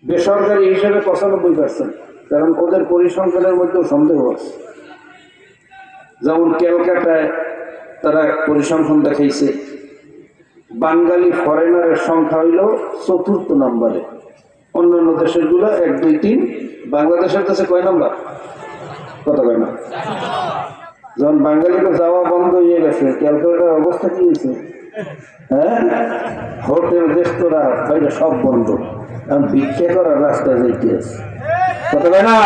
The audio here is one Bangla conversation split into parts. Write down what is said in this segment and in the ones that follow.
বেসরকারি হিসেবে 95%, কারণ ওদের পরিসংখ্যানের মধ্যেও সন্দেহ আছে। যেমন ক্যালকাটায় তারা পরিসংখ্যান দেখাইছে বাঙালি ফরেনারের সংখ্যা হইল 4th নম্বরে, অন্যান্য দেশের গুলা 1, 2, 3, বাংলাদেশের কাছে কয় নম্বর? কত কয় না? যখন বাঙালিকে যাওয়া বন্ধ হয়ে গেছে, ক্যালকাটার অবস্থা কি হয়েছে? হ্যাঁ, হোটেল রেস্তোরাঁ বাইরে সব বন্ধ, এখন ভিক্ষা করার রাস্তায় যাইতে আছে। কত কয় না?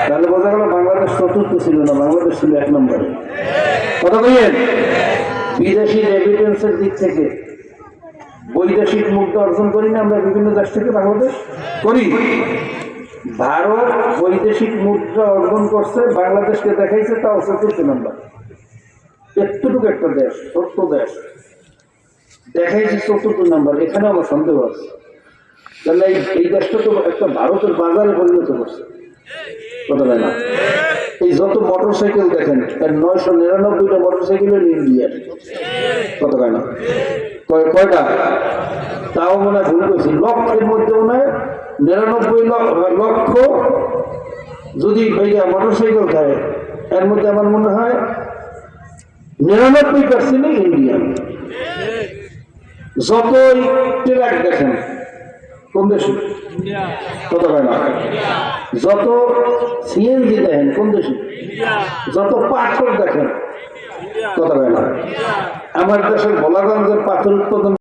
তাহলে বোঝা গেল বাংলাদেশ 4th ছিল না, বাংলাদেশ ছিল 1 নম্বরে। কত কইেন? বিদেশি রেমিটেন্সের দিক থেকে বৈদেশিক মুদ্রা অর্জন করি না আমরা বিভিন্ন দেশ থেকে, বাংলাদেশ করি। ভারত বৈদেশিক মুদ্রা অর্জন করছে, বাংলাদেশকে দেখাইছে, তাও 4th নম্বর। এতটুকু একটা দেশ, ছোট্ট দেশ, দেখাইছে 4th নম্বর। এখানে আমার সন্দেহ আছে, তাহলে এই দেশটা তো একটা ভারতের বাজারে পরিণত করছে। কথা হয় না? এই যত মোটর সাইকেল দেখেন, এর 999টা মোটর সাইকেল হল ইন্ডিয়ার। কথা হয় না? কয়টা? তাও মনে হয় ভুল করছি, লক্ষের মধ্যে মনে হয় 99 লক্ষ যদি ভাইয়া মোটর সাইকেল খায়, এর মধ্যে আমার মনে হয় 99% ইন্ডিয়ান। যতই ট্রাক দেখেন কোন দেশে? কত হয় না? যত সিএনজি দেখেন কোন দেশে? যত পাথর দেখেন, কত হয় না? আমার দেশের ভোলাগঞ্জের পাথর উৎপাদন